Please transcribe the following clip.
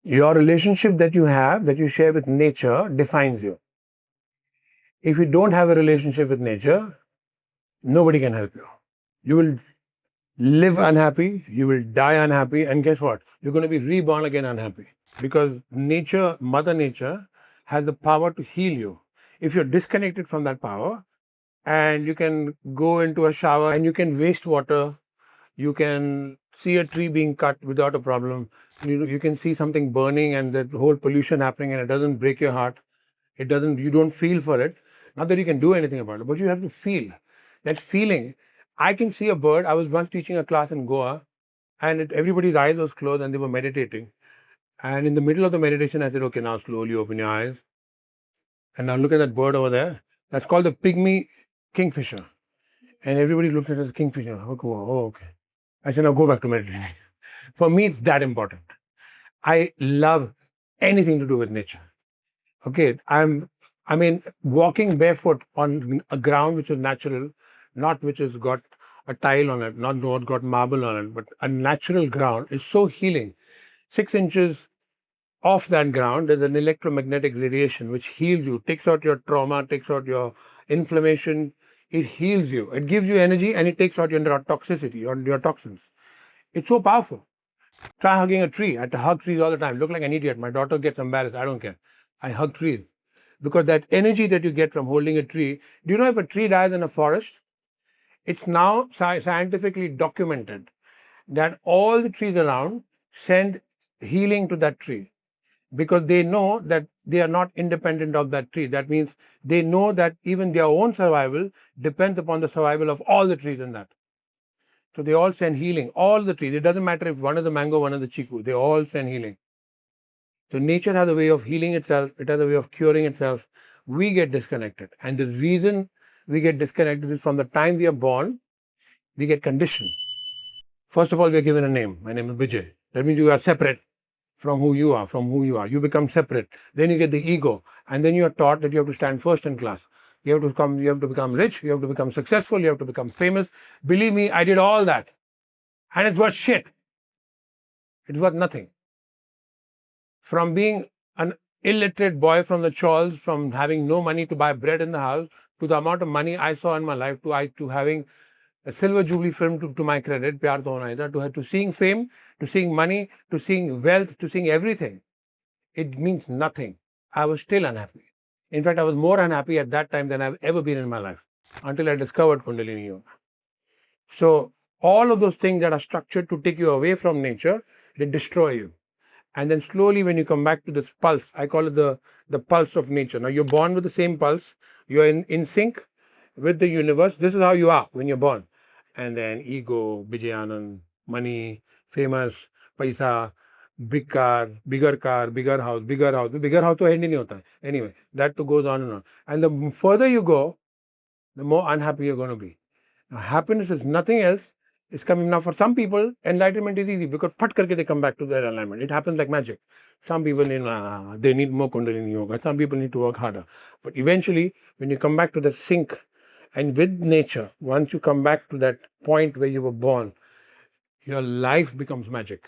Your relationship that you have, that you share with nature, defines you. If you don't have a relationship with nature, nobody can help you. You will live unhappy, you will die unhappy, and guess what? You're going to be reborn again unhappy. Because nature, Mother Nature, has the power to heal you. If you're disconnected from that power, and you can go into a shower and you can waste water, you can see a tree being cut without a problem, you can see something burning and that whole pollution happening, and it doesn't break your heart. You don't feel for it. Not that you can do anything about it, but you have to feel. That feeling. I can see a bird. I was once teaching a class in Goa, and everybody's eyes was closed and they were meditating. And in the middle of the meditation, I said, okay, now slowly open your eyes. And now look at that bird over there. That's called the pygmy kingfisher. And everybody looked at it as kingfisher. Oh, okay. I said, now go back to meditation. For me, it's that important. I love anything to do with nature. Okay, walking barefoot on a ground which is natural, not which has got a tile on it, not what got marble on it, but a natural ground is so healing. 6 inches off that ground, there's an electromagnetic radiation which heals you, takes out your trauma, takes out your inflammation. It heals you. It gives you energy and it takes out your toxicity, your toxins. It's so powerful. Try hugging a tree. I hug trees all the time. Look like an idiot. My daughter gets embarrassed. I don't care. I hug trees. Because that energy that you get from holding a tree, do you know if a tree dies in a forest, it's now scientifically documented that all the trees around send healing to that tree because they know that they are not independent of that tree. That means they know that even their own survival depends upon the survival of all the trees in that. So they all send healing, all the trees. It doesn't matter if one is the mango, one is the chiku, they all send healing. So nature has a way of healing itself, it has a way of curing itself. We get disconnected. And the reason we get disconnected is from the time we are born, we get conditioned. First of all, we are given a name. My name is Bijay. That means you are separate from who you are. You become separate. Then you get the ego. And then you are taught that you have to stand first in class. You have to become rich, you have to become successful, you have to become famous. Believe me, I did all that. And it's worth shit. It's worth nothing. From being an illiterate boy from the chawls, from having no money to buy bread in the house, to the amount of money I saw in my life, to having a silver jubilee film to my credit, Pyar To Hona Hai, to seeing fame, to seeing money, to seeing wealth, to seeing everything. It means nothing. I was still unhappy. In fact, I was more unhappy at that time than I've ever been in my life until I discovered Kundalini Yoga. So all of those things that are structured to take you away from nature, they destroy you. And then slowly when you come back to this pulse, I call it the pulse of nature. Now you're born with the same pulse. You're in sync with the universe. This is how you are when you're born. And then ego, Bijay Anand, money, famous, paisa, big car, bigger car, bigger house. Bigger house to end nahi hota hai. Anyway, that too goes on and on. And the further you go, the more unhappy you're going to be. Now, happiness is nothing else. It's coming now. For some people, enlightenment is easy because phat karke they come back to their alignment. It happens like magic. Some people they need more Kundalini Yoga. Some people need to work harder. But eventually, when you come back to the sync and with nature, once you come back to that point where you were born, your life becomes magic.